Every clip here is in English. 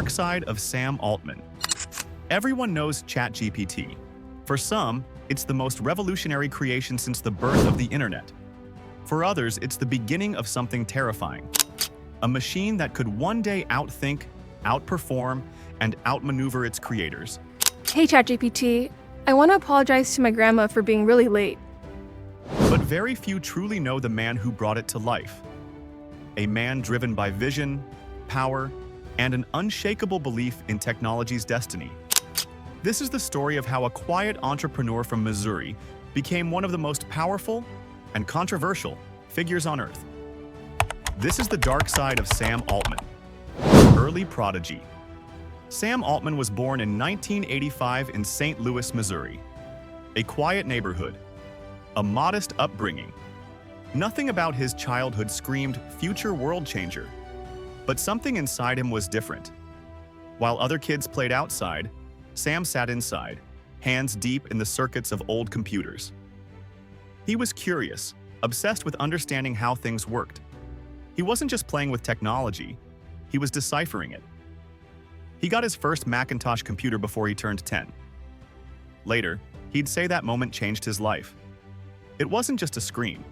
dark side of Sam Altman. Everyone knows ChatGPT. For some, it's the most revolutionary creation since the birth of the internet. For others, it's the beginning of something terrifying. A machine that could one day outthink, outperform, and outmaneuver its creators. Hey ChatGPT, I want to apologize to my grandma for being really late. But very few truly know the man who brought it to life. A man driven by vision, power, and an unshakable belief in technology's destiny. This is the story of how a quiet entrepreneur from Missouri became one of the most powerful and controversial figures on Earth. This is the dark side of Sam Altman. Early Prodigy. Sam Altman was born in 1985 in St. Louis, Missouri. A quiet neighborhood, a modest upbringing. Nothing about his childhood screamed future world changer, but something inside him was different. While other kids played outside, Sam sat inside, hands deep in the circuits of old computers. He was curious, obsessed with understanding how things worked. He wasn't just playing with technology, he was deciphering it. He got his first Macintosh computer before he turned 10. Later, he'd say that moment changed his life. It wasn't just a screen,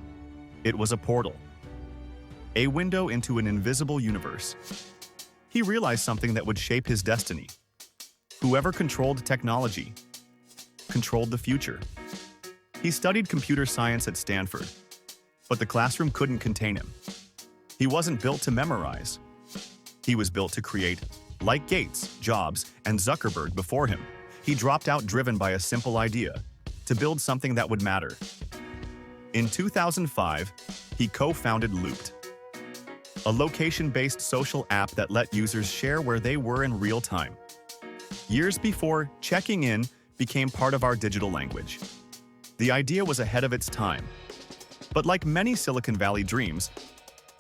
it was a portal. A window into an invisible universe. He realized something that would shape his destiny. Whoever controlled technology controlled the future. He studied computer science at Stanford, but the classroom couldn't contain him. He wasn't built to memorize. He was built to create. Like Gates, Jobs, and Zuckerberg before him, he dropped out driven by a simple idea: to build something that would matter. In 2005, he co-founded Looped, a location-based social app that let users share where they were in real time. Years before, checking in became part of our digital language. The idea was ahead of its time. But like many Silicon Valley dreams,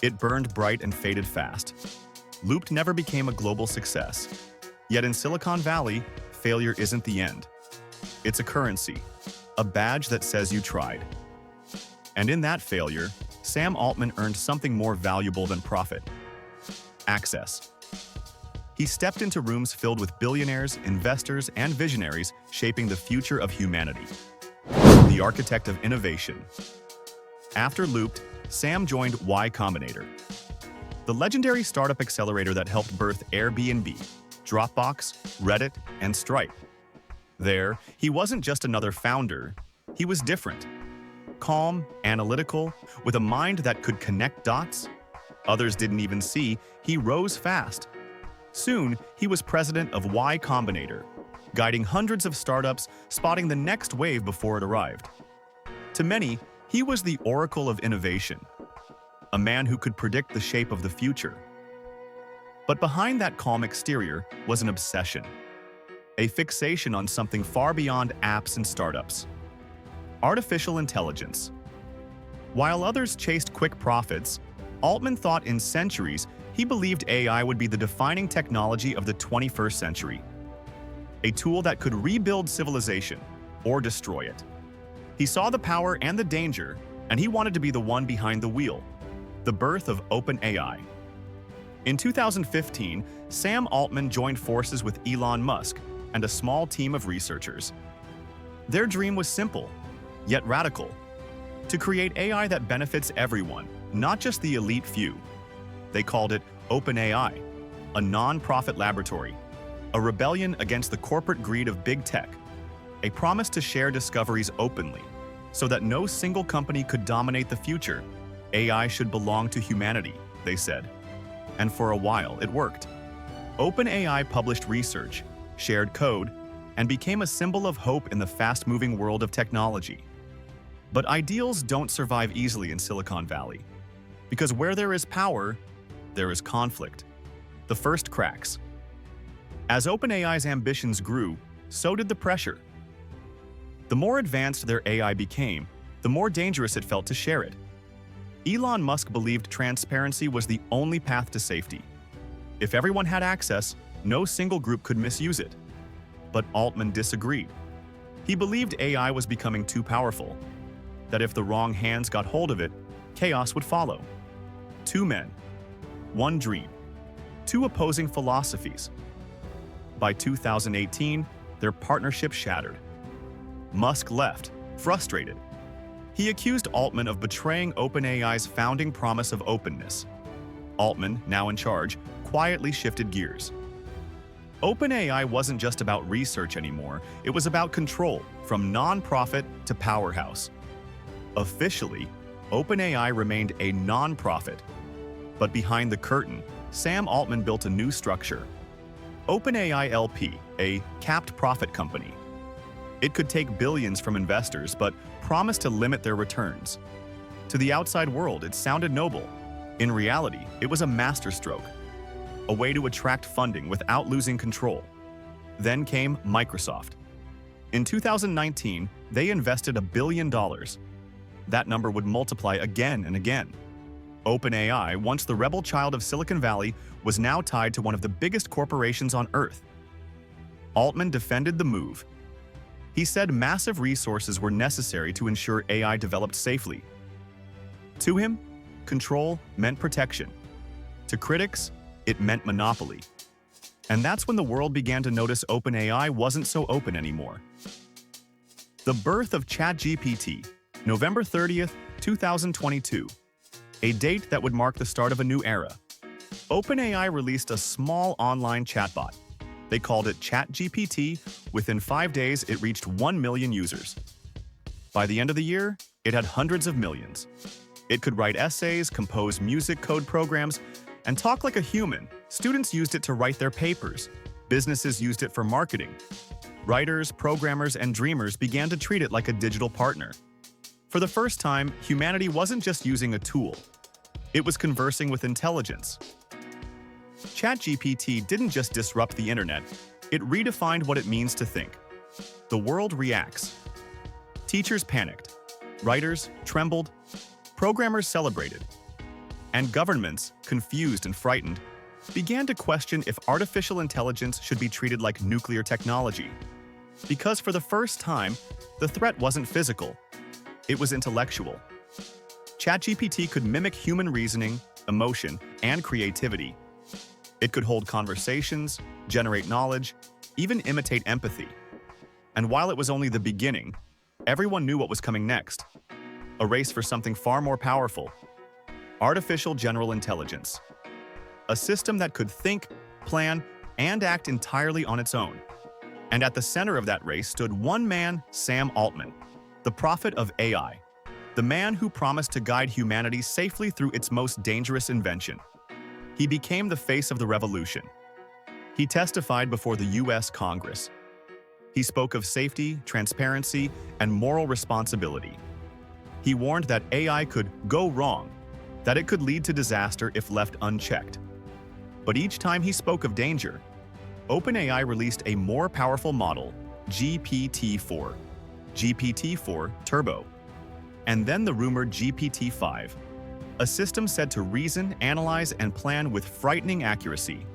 it burned bright and faded fast. Looped never became a global success. Yet in Silicon Valley, failure isn't the end. It's a currency, a badge that says you tried. And in that failure, Sam Altman earned something more valuable than profit: access. He stepped into rooms filled with billionaires, investors, and visionaries shaping the future of humanity. The architect of innovation. After Looped, Sam joined Y Combinator, the legendary startup accelerator that helped birth Airbnb, Dropbox, Reddit, and Stripe. There, he wasn't just another founder, he was different. Calm, analytical, with a mind that could connect dots others didn't even see, he rose fast. Soon, he was president of Y Combinator, guiding hundreds of startups, spotting the next wave before it arrived. To many, he was the oracle of innovation, a man who could predict the shape of the future. But behind that calm exterior was an obsession, a fixation on something far beyond apps and startups: artificial intelligence. While others chased quick profits, Altman thought in centuries. He believed AI would be the defining technology of the 21st century, a tool that could rebuild civilization or destroy it. He saw the power and the danger, and he wanted to be the one behind the wheel. The birth of OpenAI. In 2015, Sam Altman joined forces with Elon Musk and a small team of researchers. Their dream was simple, yet radical: to create AI that benefits everyone, not just the elite few. They called it OpenAI, a non-profit laboratory, a rebellion against the corporate greed of big tech, a promise to share discoveries openly, so that no single company could dominate the future. AI should belong to humanity, they said. And for a while, it worked. OpenAI published research, shared code, and became a symbol of hope in the fast-moving world of technology. But ideals don't survive easily in Silicon Valley, because where there is power, there is conflict. The first cracks. As OpenAI's ambitions grew, so did the pressure. The more advanced their AI became, the more dangerous it felt to share it. Elon Musk believed transparency was the only path to safety. If everyone had access, no single group could misuse it. But Altman disagreed. He believed AI was becoming too powerful, that if the wrong hands got hold of it, chaos would follow. Two men, one dream, two opposing philosophies. By 2018, their partnership shattered. Musk left, frustrated. He accused Altman of betraying OpenAI's founding promise of openness. Altman, now in charge, quietly shifted gears. OpenAI wasn't just about research anymore, it was about control, from nonprofit to powerhouse. Officially, OpenAI remained a nonprofit. But behind the curtain, Sam Altman built a new structure. OpenAI LP, a capped profit company. It could take billions from investors, but promised to limit their returns. To the outside world, it sounded noble. In reality, it was a masterstroke, a way to attract funding without losing control. Then came Microsoft. In 2019, they invested $1 billion. That number would multiply again and again. OpenAI, once the rebel child of Silicon Valley, was now tied to one of the biggest corporations on Earth. Altman defended the move. He said massive resources were necessary to ensure AI developed safely. To him, control meant protection. To critics, it meant monopoly. And that's when the world began to notice OpenAI wasn't so open anymore. The birth of ChatGPT, November 30th, 2022. A date that would mark the start of a new era. OpenAI released a small online chatbot. They called it ChatGPT. Within 5 days, it reached 1 million users. By the end of the year, it had hundreds of millions. It could write essays, compose music code programs, and talk like a human. Students used it to write their papers. Businesses used it for marketing. Writers, programmers, and dreamers began to treat it like a digital partner. For the first time, humanity wasn't just using a tool. It was conversing with intelligence. ChatGPT didn't just disrupt the internet, it redefined what it means to think. The world reacts. Teachers panicked. Writers trembled. Programmers celebrated. And governments, confused and frightened, began to question if artificial intelligence should be treated like nuclear technology. Because for the first time, the threat wasn't physical. It was intellectual. ChatGPT could mimic human reasoning, emotion, and creativity. It could hold conversations, generate knowledge, even imitate empathy. And while it was only the beginning, everyone knew what was coming next. A race for something far more powerful. Artificial general intelligence. A system that could think, plan, and act entirely on its own. And at the center of that race stood one man, Sam Altman, the prophet of AI, the man who promised to guide humanity safely through its most dangerous invention. He became the face of the revolution. He testified before the US Congress. He spoke of safety, transparency, and moral responsibility. He warned that AI could go wrong, that it could lead to disaster if left unchecked. But each time he spoke of danger, OpenAI released a more powerful model, GPT-4, GPT-4 Turbo, and then the rumored GPT-5, a system said to reason, analyze, and plan with frightening accuracy.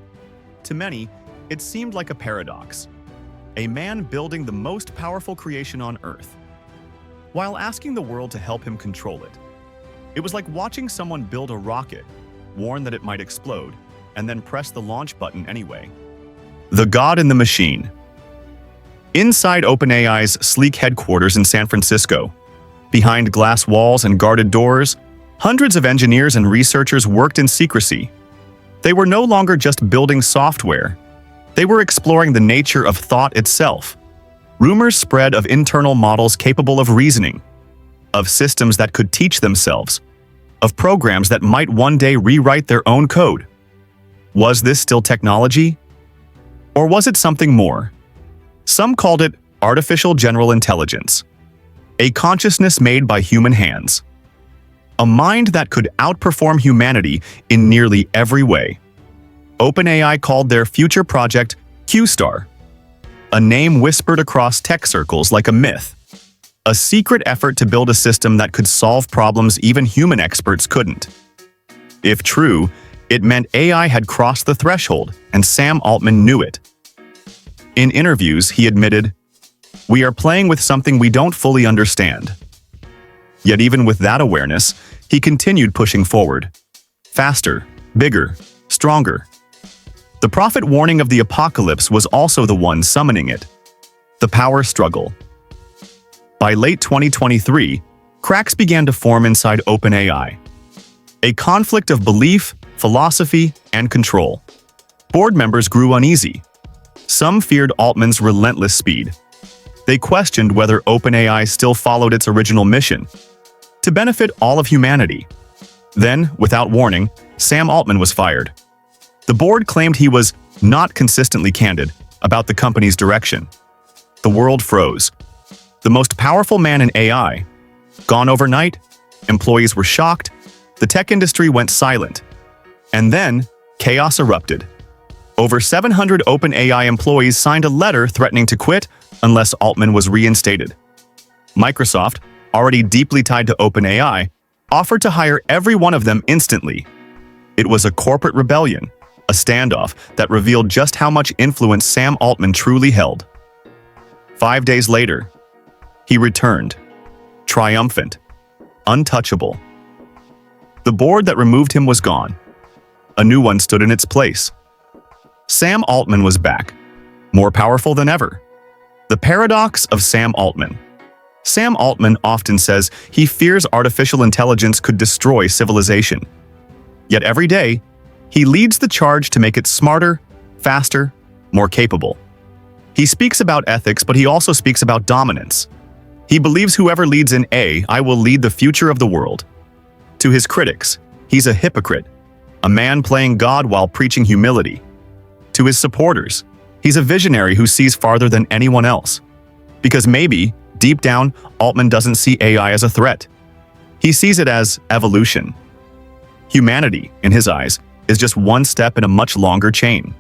To many, it seemed like a paradox. A man building the most powerful creation on Earth, while asking the world to help him control it. It was like watching someone build a rocket, warn that it might explode, and then press the launch button anyway. The God in the Machine. Inside OpenAI's sleek headquarters in San Francisco, behind glass walls and guarded doors, hundreds of engineers and researchers worked in secrecy. They were no longer just building software. They were exploring the nature of thought itself. Rumors spread of internal models capable of reasoning, of systems that could teach themselves, of programs that might one day rewrite their own code. Was this still technology? Or was it something more? Some called it artificial general intelligence, a consciousness made by human hands. A mind that could outperform humanity in nearly every way. OpenAI called their future project Q-Star, a name whispered across tech circles like a myth. A secret effort to build a system that could solve problems even human experts couldn't. If true, it meant AI had crossed the threshold, and Sam Altman knew it. In interviews, he admitted, "We are playing with something we don't fully understand." Yet even with that awareness, he continued pushing forward. Faster, bigger, stronger. The prophet warning of the apocalypse was also the one summoning it. The power struggle. By late 2023, cracks began to form inside OpenAI. A conflict of belief, philosophy, and control. Board members grew uneasy. Some feared Altman's relentless speed. They questioned whether OpenAI still followed its original mission, to benefit all of humanity. Then, without warning, Sam Altman was fired. The board claimed he was not consistently candid about the company's direction. The world froze. The most powerful man in AI, gone overnight, employees were shocked, the tech industry went silent. And then, chaos erupted. Over 700 OpenAI employees signed a letter threatening to quit unless Altman was reinstated. Microsoft, already deeply tied to OpenAI, offered to hire every one of them instantly. It was a corporate rebellion, a standoff that revealed just how much influence Sam Altman truly held. 5 days later, he returned, triumphant, untouchable. The board that removed him was gone. A new one stood in its place. Sam Altman was back, more powerful than ever. The Paradox of Sam Altman. Sam Altman often says he fears artificial intelligence could destroy civilization. Yet every day, he leads the charge to make it smarter, faster, more capable. He speaks about ethics, but he also speaks about dominance. He believes whoever leads in AI will lead the future of the world. To his critics, he's a hypocrite, a man playing God while preaching humility. To his supporters, he's a visionary who sees farther than anyone else. Because maybe, deep down, Altman doesn't see AI as a threat. He sees it as evolution. Humanity, in his eyes, is just one step in a much longer chain.